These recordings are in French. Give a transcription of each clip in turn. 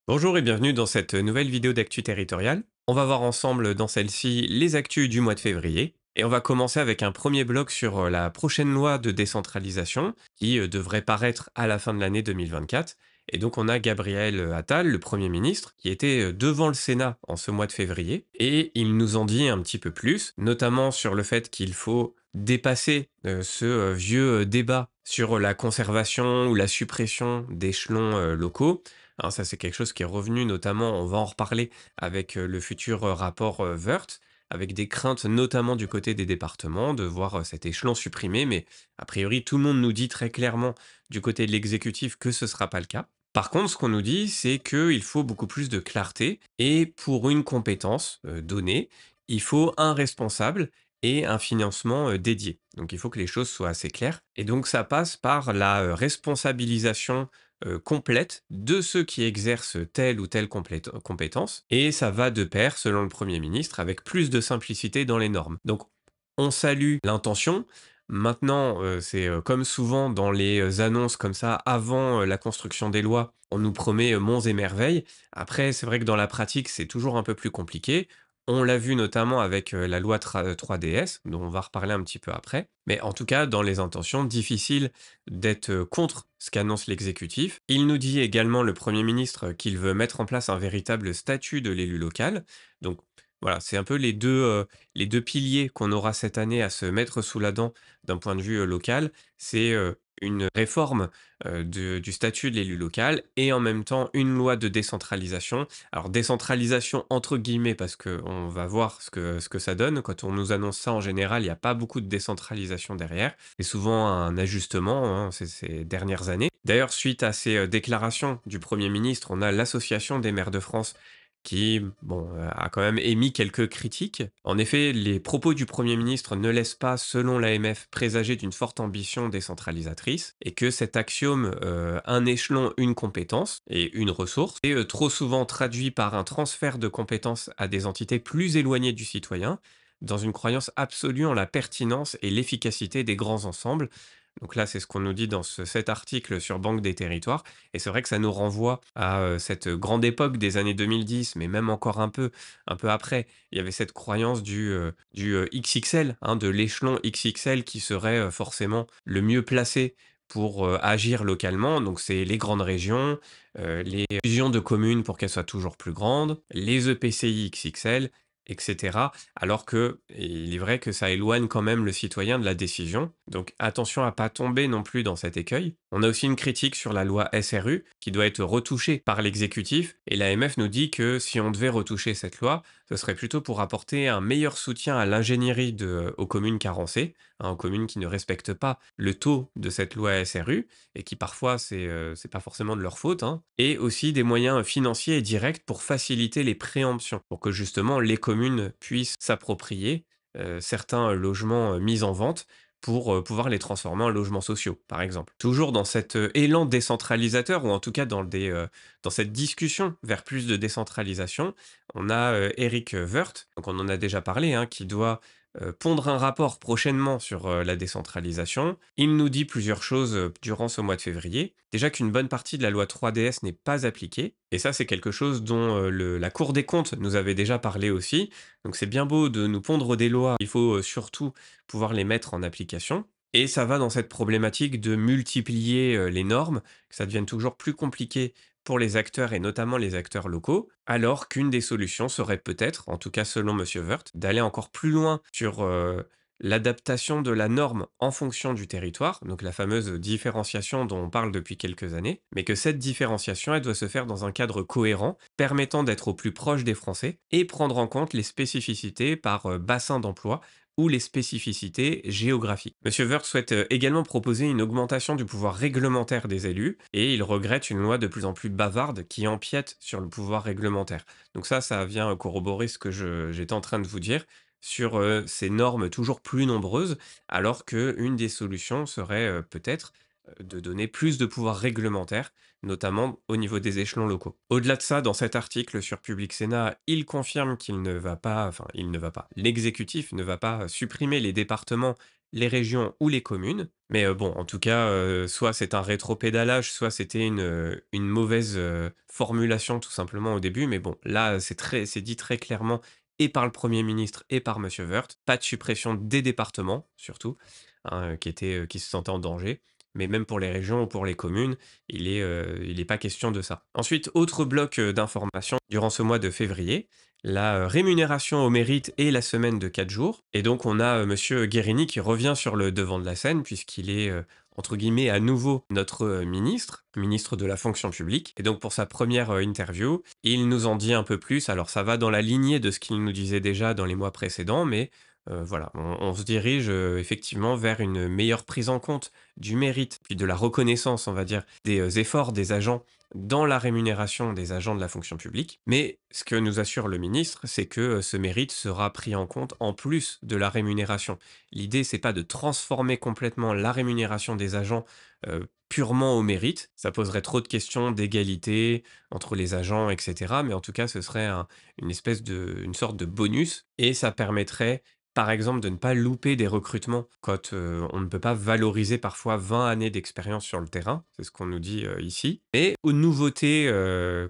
Bonjour et bienvenue dans cette nouvelle vidéo d'actu territoriale. On va voir ensemble dans celle-ci les actus du mois de février. Et on va commencer avec un premier bloc sur la prochaine loi de décentralisation qui devrait paraître à la fin de l'année 2024. Et donc on a Gabriel Attal, le Premier ministre, qui était devant le Sénat en ce mois de février. Et il nous en dit un petit peu plus, notamment sur le fait qu'il faut dépasser ce vieux débat sur la conservation ou la suppression d'échelons locaux. Hein, ça, c'est quelque chose qui est revenu notamment, on va en reparler avec le futur rapport Wörth, avec des craintes notamment du côté des départements de voir cet échelon supprimé, mais a priori, tout le monde nous dit très clairement du côté de l'exécutif que ce ne sera pas le cas. Par contre, ce qu'on nous dit, c'est qu'il faut beaucoup plus de clarté et pour une compétence donnée, il faut un responsable et un financement dédié. Donc il faut que les choses soient assez claires. Et donc ça passe par la responsabilisation complète de ceux qui exercent telle ou telle compétence, et ça va de pair, selon le Premier ministre, avec plus de simplicité dans les normes. Donc, on salue l'intention. Maintenant, c'est comme souvent dans les annonces comme ça, avant la construction des lois, on nous promet monts et merveilles. Après, c'est vrai que dans la pratique, c'est toujours un peu plus compliqué. On l'a vu notamment avec la loi 3DS, dont on va reparler un petit peu après. Mais en tout cas, dans les intentions, difficile d'être contre ce qu'annonce l'exécutif. Il nous dit également, le Premier ministre, qu'il veut mettre en place un véritable statut de l'élu local. Donc voilà, c'est un peu les deux piliers qu'on aura cette année à se mettre sous la dent d'un point de vue local. C'est une réforme du statut de l'élu local et en même temps une loi de décentralisation. Alors décentralisation entre guillemets parce qu'on va voir ce que ça donne. Quand on nous annonce ça en général, il n'y a pas beaucoup de décentralisation derrière. C'est souvent un ajustement ces dernières années. D'ailleurs, suite à ces déclarations du Premier ministre, on a l'Association des maires de France qui bon, a quand même émis quelques critiques. En effet, les propos du Premier ministre ne laissent pas, selon l'AMF, présager d'une forte ambition décentralisatrice et que cet axiome un échelon, une compétence et une ressource est trop souvent traduit par un transfert de compétences à des entités plus éloignées du citoyen, dans une croyance absolue en la pertinence et l'efficacité des grands ensembles. Donc là, c'est ce qu'on nous dit dans cet article sur Banque des Territoires. Et c'est vrai que ça nous renvoie à cette grande époque des années 2010, mais même encore un peu après. Il y avait cette croyance du XXL, hein, de l'échelon XXL qui serait forcément le mieux placé pour agir localement. Donc c'est les grandes régions, les fusions de communes pour qu'elles soient toujours plus grandes, les EPCI XXL, etc. Alors que il est vrai que ça éloigne quand même le citoyen de la décision. Donc attention à pas tomber non plus dans cet écueil. On a aussi une critique sur la loi SRU qui doit être retouchée par l'exécutif et l'AMF nous dit que si on devait retoucher cette loi, ce serait plutôt pour apporter un meilleur soutien à l'ingénierie aux communes carencées, hein, aux communes qui ne respectent pas le taux de cette loi SRU et qui parfois c'est pas forcément de leur faute, hein, et aussi des moyens financiers et directs pour faciliter les préemptions, pour que justement les communes puissent s'approprier certains logements mis en vente pour pouvoir les transformer en logements sociaux, par exemple. Toujours dans cet élan décentralisateur, ou en tout cas dans cette discussion vers plus de décentralisation, on a Eric Woerth, donc on en a déjà parlé, hein, qui doit pondre un rapport prochainement sur la décentralisation. Il nous dit plusieurs choses durant ce mois de février. Déjà qu'une bonne partie de la loi 3DS n'est pas appliquée, et ça c'est quelque chose dont la Cour des comptes nous avait déjà parlé aussi. Donc c'est bien beau de nous pondre des lois, il faut surtout pouvoir les mettre en application. Et ça va dans cette problématique de multiplier les normes, que ça devienne toujours plus compliqué pour les acteurs et notamment les acteurs locaux, alors qu'une des solutions serait peut-être, en tout cas selon Monsieur Woerth, d'aller encore plus loin sur l'adaptation de la norme en fonction du territoire, donc la fameuse différenciation dont on parle depuis quelques années, mais que cette différenciation, elle doit se faire dans un cadre cohérent, permettant d'être au plus proche des Français et prendre en compte les spécificités par bassin d'emploi ou les spécificités géographiques. Monsieur Woerth souhaite également proposer une augmentation du pouvoir réglementaire des élus et il regrette une loi de plus en plus bavarde qui empiète sur le pouvoir réglementaire. Donc ça vient corroborer ce que j'étais en train de vous dire sur ces normes toujours plus nombreuses, alors qu'une des solutions serait peut-être de donner plus de pouvoir réglementaire, notamment au niveau des échelons locaux. Au-delà de ça, dans cet article sur Public Sénat, il confirme qu'il ne va pas, enfin il ne va pas, l'exécutif ne va pas supprimer les départements les régions ou les communes. Mais bon, en tout cas, soit c'est un rétropédalage, soit c'était une mauvaise, formulation tout simplement au début. Mais bon, là, c'est dit très clairement et par le Premier ministre et par monsieur Woerth, pas de suppression des départements surtout, hein, qui se sentaient en danger. Mais même pour les régions ou pour les communes, il est pas question de ça. Ensuite, autre bloc, d'informations durant ce mois de février, la, rémunération au mérite et la semaine de 4 jours. Et donc on a, monsieur Guérini qui revient sur le devant de la scène puisqu'il est, entre guillemets «à nouveau» notre, ministre de la fonction publique. Et donc pour sa première re interview, il nous en dit un peu plus. Alors ça va dans la lignée de ce qu'il nous disait déjà dans les mois précédents, mais voilà, on se dirige, effectivement vers une meilleure prise en compte du mérite, puis de la reconnaissance, on va dire, des, efforts des agents dans la rémunération des agents de la fonction publique. Mais ce que nous assure le ministre, c'est que, ce mérite sera pris en compte en plus de la rémunération. L'idée, c'est pas de transformer complètement la rémunération des agents, purement au mérite. Ça poserait trop de questions d'égalité entre les agents et cetera, mais en tout cas, ce serait une sorte de bonus et ça permettrait par exemple, de ne pas louper des recrutements quand, on ne peut pas valoriser parfois 20 années d'expérience sur le terrain, c'est ce qu'on nous dit, ici. Et une nouveauté,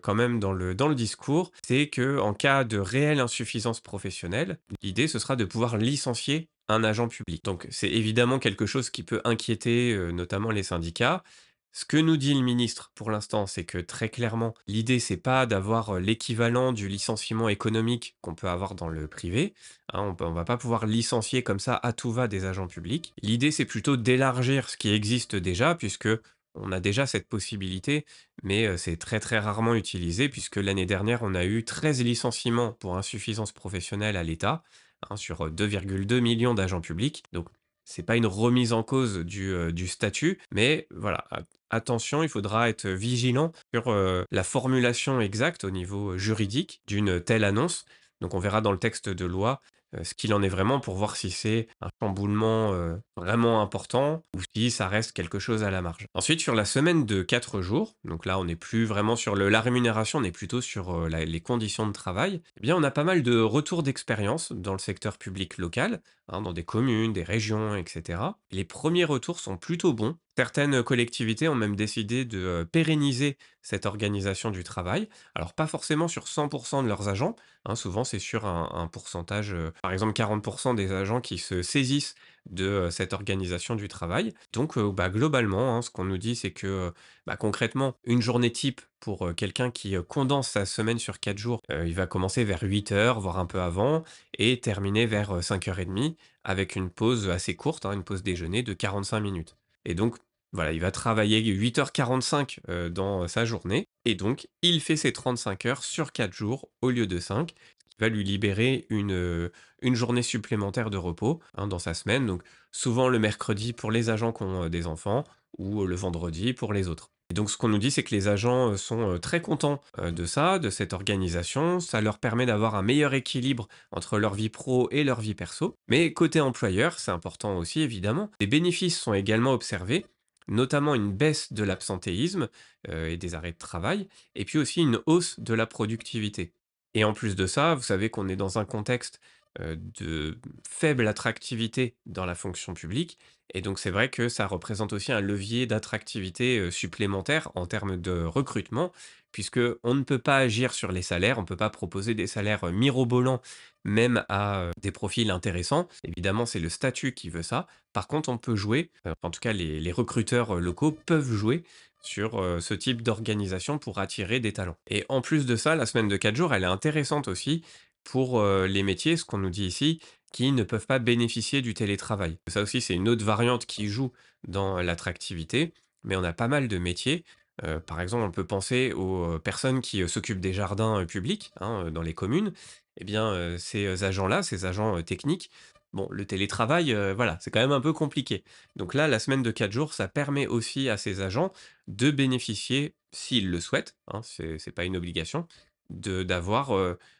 quand même dans le discours, c'est que en cas de réelle insuffisance professionnelle, l'idée ce sera de pouvoir licencier un agent public. Donc c'est évidemment quelque chose qui peut inquiéter, notamment les syndicats. Ce que nous dit le ministre pour l'instant, c'est que très clairement, l'idée c'est pas d'avoir, l'équivalent du licenciement économique qu'on peut avoir dans le privé, hein, on va pas pouvoir licencier comme ça à tout va des agents publics. L'idée, c'est plutôt d'élargir ce qui existe déjà, puisque on a déjà cette possibilité, mais c'est très très rarement utilisé, puisque l'année dernière, on a eu 13 licenciements pour insuffisance professionnelle à l'État, hein, sur 2,2 millions d'agents publics. Donc, c'est pas une remise en cause du statut, mais voilà, attention, il faudra être vigilant sur la formulation exacte au niveau juridique d'une telle annonce. Donc, on verra dans le texte de loi ce qu'il en est vraiment pour voir si c'est un chamboulement, vraiment important ou si ça reste quelque chose à la marge. Ensuite, sur la semaine de 4 jours, donc là, on n'est plus vraiment sur la rémunération, on est plutôt sur, les conditions de travail. Eh bien, on a pas mal de retours d'expérience dans le secteur public local, hein, dans des communes, des régions et cetera. Les premiers retours sont plutôt bons. Certaines collectivités ont même décidé de, pérenniser cette organisation du travail. Alors pas forcément sur 100 de leurs agents, hein, souvent, c'est sur un pourcentage, par exemple 40 des agents qui se saisissent de, cette organisation du travail. Donc, bah, globalement, hein, ce qu'on nous dit, c'est que, bah, concrètement, une journée type pour, quelqu'un qui, condense sa semaine sur 4 jours, il va commencer vers 8 heures, voire un peu avant et terminer vers, 5:30 avec une pause assez courte, hein, une pause déjeuner de 45 minutes. Et donc, voilà, il va travailler 8h45 dans sa journée et donc il fait ses 35 heures sur 4 jours au lieu de 5, ce qui va lui libérer une journée supplémentaire de repos, hein, dans sa semaine. Donc souvent le mercredi pour les agents qui ont, des enfants ou, le vendredi pour les autres. Et donc ce qu'on nous dit, c'est que les agents, sont, très contents, de ça, de cette organisation. Ça leur permet d'avoir un meilleur équilibre entre leur vie pro et leur vie perso. Mais côté employeur, c'est important aussi évidemment, les bénéfices sont également observés, notamment une baisse de l'absentéisme, et des arrêts de travail et puis aussi une hausse de la productivité. Et en plus de ça, vous savez qu'on est dans un contexte, de faible attractivité dans la fonction publique et donc c'est vrai que ça représente aussi un levier d'attractivité, supplémentaire en termes de recrutement, puisque on ne peut pas agir sur les salaires, on ne peut pas proposer des salaires, mirobolants même à, des profils intéressants. Évidemment, c'est le statut qui veut ça. Par contre, on peut jouer, en tout cas les recruteurs, locaux peuvent jouer sur, ce type d'organisation pour attirer des talents. Et en plus de ça, la semaine de 4 jours, elle est intéressante aussi pour, les métiers, ce qu'on nous dit ici, qui ne peuvent pas bénéficier du télétravail. Ça aussi, c'est une autre variante qui joue dans l'attractivité, mais on a pas mal de métiers. Par exemple, on peut penser aux, personnes qui, s'occupent des jardins, publics, hein, dans les communes. Eh bien, ces agents-là, ces agents, techniques, bon, le télétravail, voilà, c'est quand même un peu compliqué. Donc là, la semaine de 4 jours, ça permet aussi à ces agents de bénéficier, s'ils le souhaitent, hein, c'est pas une obligation, d'avoir,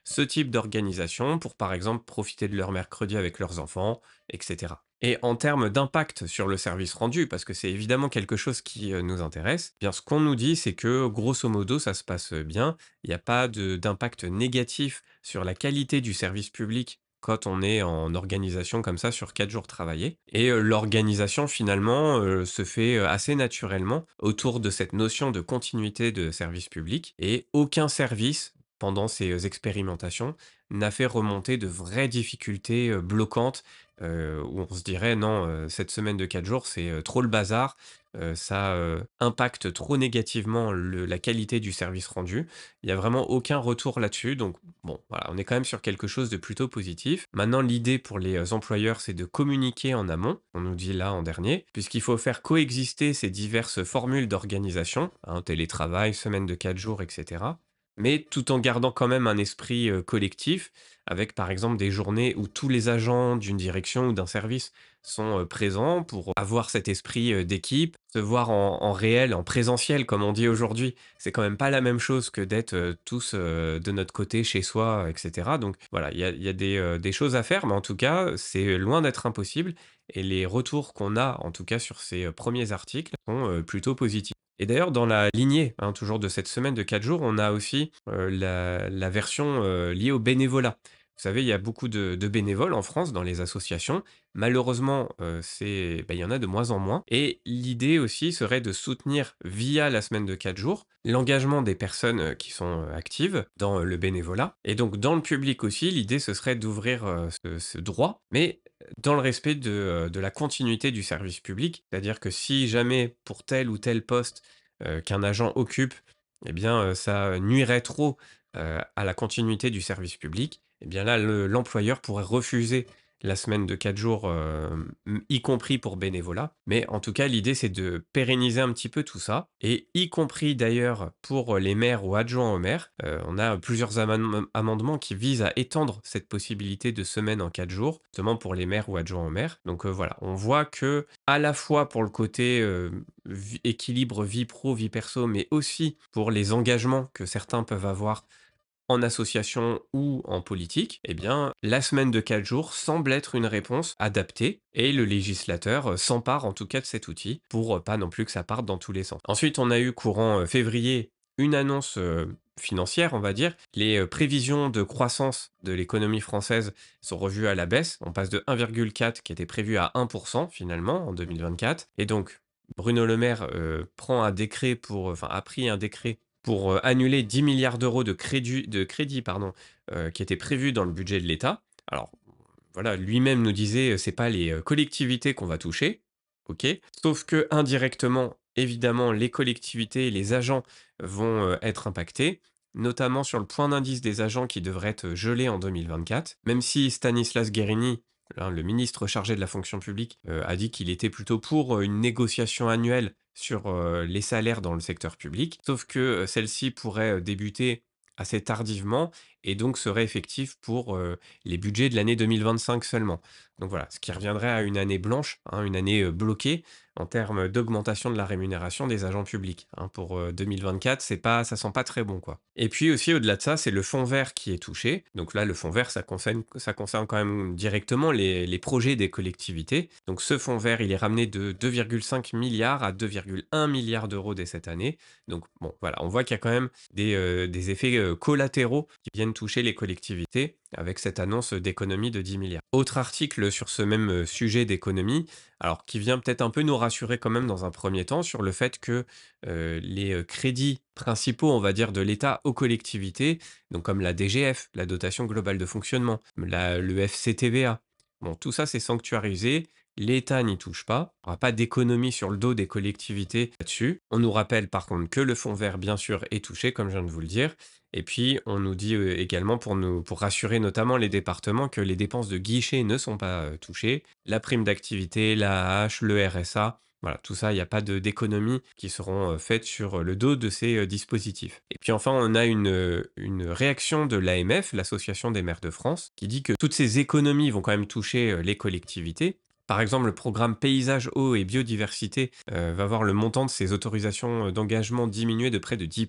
ce type d'organisation pour, par exemple, profiter de leur mercredi avec leurs enfants et cetera. Et en termes d'impact sur le service rendu, parce que c'est évidemment quelque chose qui, nous intéresse, eh bien ce qu'on nous dit, c'est que grosso modo, ça se passe, bien. Il n'y a pas d'impact négatif sur la qualité du service public quand on est en organisation comme ça sur 4 jours travaillés et l'organisation finalement, se fait, assez naturellement autour de cette notion de continuité de service public et aucun service pendant ces, expérimentations n'a fait remonter de vraies difficultés, bloquantes, où on se dirait: «Non, cette semaine de 4 jours, c'est, trop le bazar, ça, impacte trop négativement la qualité du service rendu». Il y a vraiment aucun retour là-dessus, donc bon, voilà, on est quand même sur quelque chose de plutôt positif. Maintenant, l'idée pour les, employeurs, c'est de communiquer en amont, on nous dit là en dernier, puisqu'il faut faire coexister ces diverses formules d'organisation, hein, télétravail, semaine de 4 jours, et cetera. Mais tout en gardant quand même un esprit, collectif, avec par exemple des journées où tous les agents d'une direction ou d'un service sont, présents pour avoir cet esprit, d'équipe, se voir en réel, en présentiel comme on dit aujourd'hui. C'est quand même pas la même chose que d'être, tous, de notre côté chez soi, et cetera. Donc voilà, il y a des choses à faire, mais en tout cas, c'est loin d'être impossible et les retours qu'on a, en tout cas sur ces, premiers articles sont, plutôt positifs. Et d'ailleurs dans la lignée, hein, toujours de cette semaine de 4 jours, on a aussi, la version, liée au bénévolat. Vous savez, il y a beaucoup de bénévoles en France dans les associations. Malheureusement, il y en a de moins en moins et l'idée aussi serait de soutenir via la semaine de 4 jours, l'engagement des personnes, qui sont, actives dans, le bénévolat et donc dans le public aussi, l'idée ce serait d'ouvrir, ce droit, mais dans le respect de la continuité du service public. C'est-à-dire que si jamais pour tel ou tel poste, qu'un agent occupe, eh bien, ça nuirait trop, à la continuité du service public, eh bien là, l'employeur pourrait refuser la semaine de 4 jours, y compris pour bénévolat. Mais en tout cas, l'idée, c'est de pérenniser un petit peu tout ça et y compris d'ailleurs pour les maires ou adjoints aux maires. On a plusieurs amendements qui visent à étendre cette possibilité de semaine en 4 jours, notamment pour les maires ou adjoints aux maires. Donc, voilà, on voit que à la fois pour le côté, équilibre vie pro, vie perso, mais aussi pour les engagements que certains peuvent avoir en association ou en politique, eh bien, la semaine de 4 jours semble être une réponse adaptée et le législateur s'empare en tout cas de cet outil pour pas non plus que ça parte dans tous les sens. Ensuite, on a eu courant février une annonce financière, on va dire. Les prévisions de croissance de l'économie française sont revues à la baisse. On passe de 1,4 qui était prévu à 1% finalement en 2024. Et donc, Bruno Le Maire prend un décret a pris un décret pour, annuler 10 milliards d'euros de crédit pardon, qui étaient prévus dans le budget de l'État. Alors voilà, lui-même nous disait, c'est pas les, collectivités qu'on va toucher, OK. Sauf que indirectement, évidemment, les collectivités et les agents vont, être impactés, notamment sur le point d'indice des agents qui devrait être gelé en 2024. Même si Stanislas Guerini, hein, le ministre chargé de la fonction publique, a dit qu'il était plutôt pour, une négociation annuelle sur, les salaires dans le secteur public. Sauf que, celle-ci pourrait, débuter assez tardivement et donc serait effective pour, les budgets de l'année 2025 seulement. Donc voilà, ce qui reviendrait à une année blanche, hein, une année, bloquée en termes d'augmentation de la rémunération des agents publics, hein. Pour, 2024, ça sent pas très bon, quoi. Et puis aussi au-delà de ça, c'est le fonds vert qui est touché. Donc là, le fonds vert, ça concerne quand même directement les projets des collectivités. Donc ce fonds vert, il est ramené de 2,5 milliards à 2,1 milliards d'euros dès cette année. Donc bon, voilà, on voit qu'il y a quand même des effets, collatéraux qui viennent toucher les collectivités avec cette annonce d'économie de 10 milliards. Autre article sur ce même, sujet d'économie, alors qui vient peut-être un peu nous rassurer quand même dans un premier temps sur le fait que, les, crédits principaux, on va dire, de l'État aux collectivités, donc comme la DGF, la dotation globale de fonctionnement, le FCTVA, bon tout ça c'est sanctuarisé, l'État n'y touche pas, il y aura pas d'économie sur le dos des collectivités là-dessus. On nous rappelle par contre que le fonds vert bien sûr est touché comme je viens de vous le dire et puis, on nous dit, également pour rassurer notamment les départements que les dépenses de guichet ne sont pas, touchées. La prime d'activité, l'AAH, le RSA, voilà, tout ça, il n'y a pas d'économies qui seront, faites sur, le dos de ces, dispositifs. Et puis enfin, on a une réaction de l'AMF, l'Association des maires de France, qui dit que toutes ces économies vont quand même toucher, les collectivités. Par exemple, le programme Paysage, eau et biodiversité, va voir le montant de ses autorisations, d'engagement diminuer de près de 10.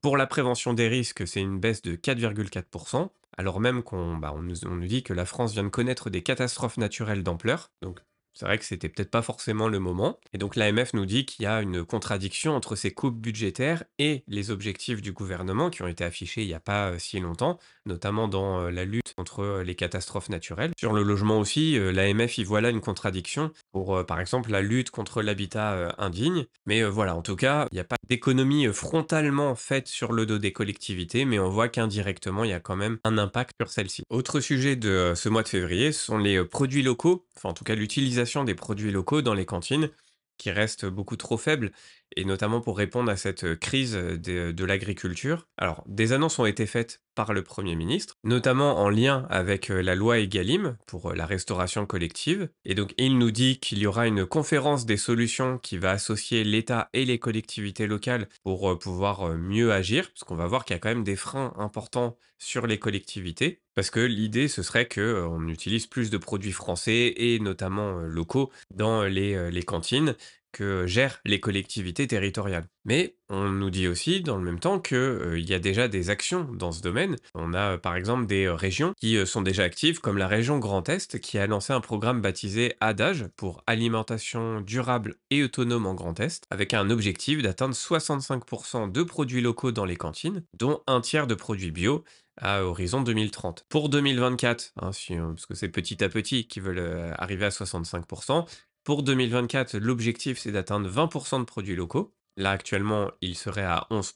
Pour la prévention des risques, c'est une baisse de 4,4 alors même on nous dit que la France vient de connaître des catastrophes naturelles d'ampleur. Donc C'est vrai que c'était peut-être pas forcément le moment. Et donc l'AMF nous dit qu'il y a une contradiction entre ces coupes budgétaires et les objectifs du gouvernement qui ont été affichés il n'y a pas si longtemps, notamment dans la lutte contre les catastrophes naturelles. Sur le logement aussi, l'AMF y voit là une contradiction pour, par exemple, la lutte contre l'habitat indigne. Mais voilà, en tout cas, il n'y a pas d'économie frontalement faite sur le dos des collectivités, mais on voit qu'indirectement, il y a quand même un impact sur celle-ci. Autre sujet de ce mois de février, ce sont les produits locaux, enfin en tout cas l'utilisation des produits locaux dans les cantines, qui reste beaucoup trop faible, et notamment pour répondre à cette crise de l'agriculture. Alors, des annonces ont été faites par le Premier ministre, notamment en lien avec la loi Egalim pour la restauration collective. Et donc, il nous dit qu'il y aura une conférence des solutions qui va associer l'État et les collectivités locales pour pouvoir mieux agir, parce qu'on va voir qu'il y a quand même des freins importants sur les collectivités, parce que l'idée, ce serait que on utilise plus de produits français et notamment locaux dans les cantines que gèrent les collectivités territoriales. Mais on nous dit aussi dans le même temps que, il y a déjà des actions dans ce domaine. On a, par exemple des, régions qui, sont déjà actives comme la région Grand Est qui a lancé un programme baptisé ADAGE pour alimentation durable et autonome en Grand Est, avec un objectif d'atteindre 65 de produits locaux dans les cantines, dont un tiers de produits bio à horizon 2030. Pour 2024, hein, parce que c'est petit à petit qu'ils veulent, arriver à 65. Pour 2024, l'objectif, c'est d'atteindre 20 de produits locaux. Là, actuellement, il serait à 11.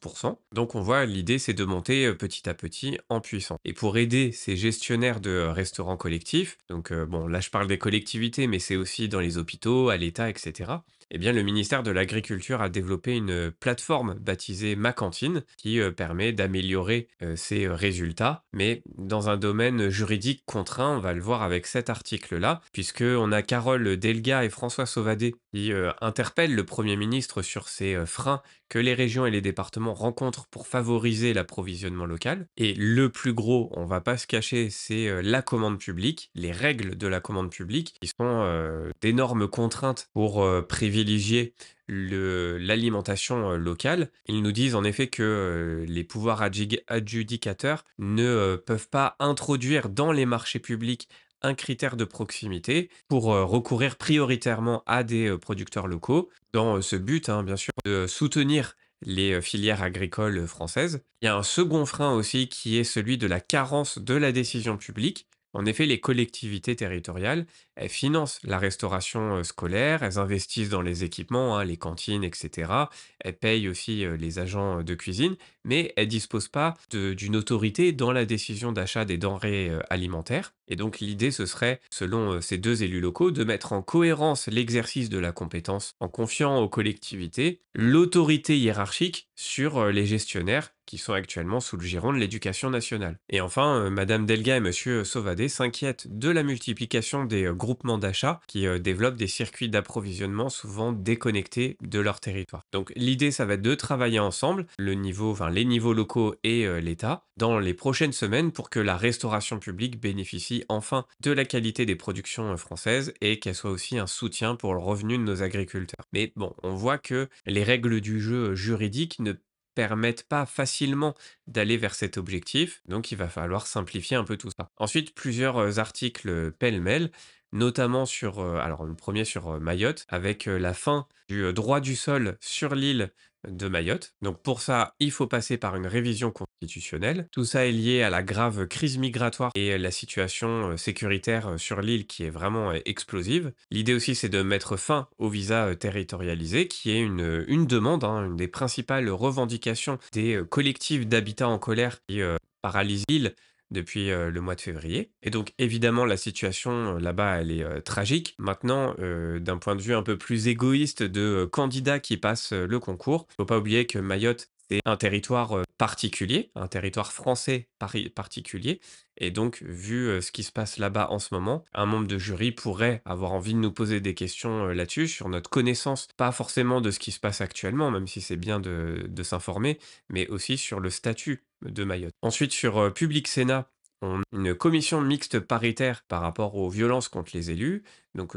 Donc, on voit, l'idée, c'est de monter petit à petit en puissance. Et pour aider ces gestionnaires de restaurants collectifs, donc, bon, là, je parle des collectivités, mais c'est aussi dans les hôpitaux, à l'État, etc. Eh bien, le ministère de l'Agriculture a développé une plateforme baptisée Ma Cantine qui permet d'améliorer ces résultats, mais dans un domaine juridique contraint, on va le voir avec cet article-là, puisqu'on a Carole Delga et François Sauvadet qui interpellent le Premier ministre sur ces freins que les régions et les départements rencontrent pour favoriser l'approvisionnement local. Et le plus gros, on va pas se cacher, c'est la commande publique, les règles de la commande publique, qui sont d'énormes contraintes pour privilégier l'alimentation locale. Ils nous disent en effet que les pouvoirs adjudicateurs ne peuvent pas introduire dans les marchés publics un critère de proximité pour recourir prioritairement à des producteurs locaux dans ce but, hein, bien sûr, de soutenir les filières agricoles françaises. Il y a un second frein aussi qui est celui de la carence de la décision publique. En effet, les collectivités territoriales, elles financent la restauration scolaire, elles investissent dans les équipements, hein, les cantines, etc. Elles payent aussi les agents de cuisine, mais elles disposent pas d'une autorité dans la décision d'achat des denrées alimentaires. Et donc l'idée, ce serait, selon ces deux élus locaux, de mettre en cohérence l'exercice de la compétence en confiant aux collectivités l'autorité hiérarchique sur les gestionnaires qui sont actuellement sous le giron de l'éducation nationale. Et enfin, Madame Delga et Monsieur Sauvadet s'inquiètent de la multiplication des groupements d'achat qui développent des circuits d'approvisionnement souvent déconnectés de leur territoire. Donc l'idée, ça va être de travailler ensemble, les niveaux locaux et l'État, dans les prochaines semaines pour que la restauration publique bénéficie enfin de la qualité des productions françaises et qu'elle soit aussi un soutien pour le revenu de nos agriculteurs. Mais bon, on voit que les règles du jeu juridique ne permettent pas facilement d'aller vers cet objectif, donc il va falloir simplifier un peu tout ça. Ensuite, plusieurs articles pêle-mêle, notamment sur, alors le premier sur Mayotte, avec la fin du droit du sol sur l'île de Mayotte. Donc pour ça, il faut passer par une révision constitutionnelle. Tout ça est lié à la grave crise migratoire et la situation sécuritaire sur l'île qui est vraiment explosive. L'idée aussi, c'est de mettre fin au visa territorialisé, qui est une demande, hein, une des principales revendications des collectifs d'habitat en colère qui paralysent l'île depuis le mois de février. Et donc évidemment, la situation là-bas, elle est tragique. Maintenant, d'un point de vue un peu plus égoïste de candidats qui passent le concours, faut pas oublier que Mayotte, c'est un territoire particulier, un territoire français particulier. Et donc, vu ce qui se passe là-bas en ce moment, un membre de jury pourrait avoir envie de nous poser des questions là-dessus, sur notre connaissance, pas forcément de ce qui se passe actuellement, même si c'est bien de s'informer, mais aussi sur le statut de Mayotte. Ensuite, sur Public Sénat, on a une commission mixte paritaire par rapport aux violences contre les élus. Donc,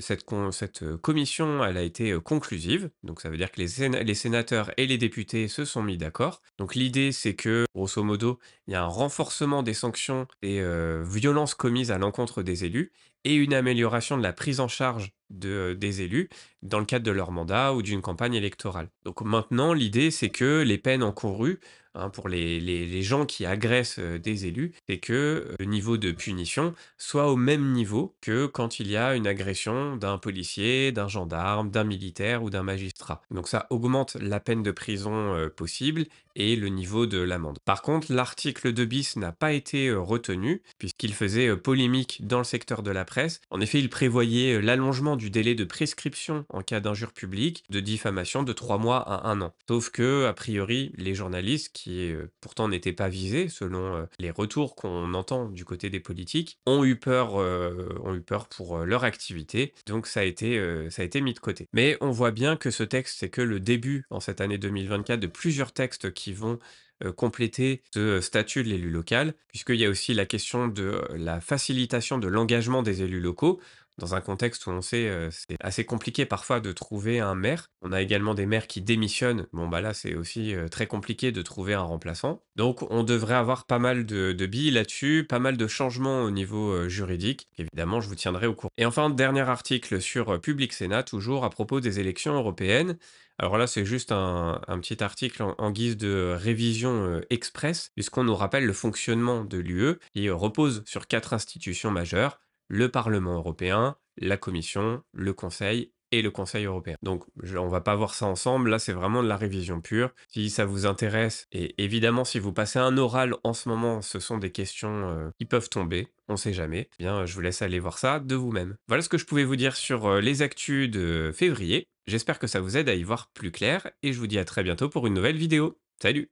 cette commission, elle a été conclusive. Donc, ça veut dire que les sénateurs et les députés se sont mis d'accord. Donc, l'idée, c'est que, grosso modo, il y a un renforcement des sanctions et violences commises à l'encontre des élus et une amélioration de la prise en charge des élus dans le cadre de leur mandat ou d'une campagne électorale. Donc maintenant, l'idée, c'est que les peines encourues, hein, pour les gens qui agressent des élus, c'est que le niveau de punition soit au même niveau que quand il y a une agression d'un policier, d'un gendarme, d'un militaire ou d'un magistrat. Donc ça augmente la peine de prison possible et le niveau de l'amende. Par contre, l'article 2 bis n'a pas été retenu puisqu'il faisait polémique dans le secteur de la presse. En effet, il prévoyait l'allongement du délai de prescription en cas d'injure publique, de diffamation de 3 mois à 1 an. Sauf que, a priori, les journalistes, qui pourtant n'étaient pas visés selon les retours qu'on entend du côté des politiques, ont eu peur pour leur activité. Donc ça a été mis de côté. Mais on voit bien que ce texte, c'est que le début, en cette année 2024, de plusieurs textes qui vont compléter ce statut de l'élu local, puisqu'il y a aussi la question de la facilitation de l'engagement des élus locaux, dans un contexte où on sait, c'est assez compliqué parfois de trouver un maire. On a également des maires qui démissionnent. Bon, bah là, c'est aussi très compliqué de trouver un remplaçant. Donc, on devrait avoir pas mal de billes là-dessus, pas mal de changements au niveau juridique. Évidemment, je vous tiendrai au courant. Et enfin, dernier article sur Public Sénat, toujours à propos des élections européennes. Alors là, c'est juste un petit article en guise de révision express, puisqu'on nous rappelle le fonctionnement de l'UE, qui repose sur quatre institutions majeures: le Parlement européen, la Commission, le Conseil et le Conseil européen. Donc, on va pas voir ça ensemble, là c'est vraiment de la révision pure. Si ça vous intéresse, et évidemment si vous passez un oral en ce moment, ce sont des questions qui peuvent tomber, on sait jamais, eh bien je vous laisse aller voir ça de vous-même. Voilà ce que je pouvais vous dire sur les actus de février. J'espère que ça vous aide à y voir plus clair, et je vous dis à très bientôt pour une nouvelle vidéo. Salut!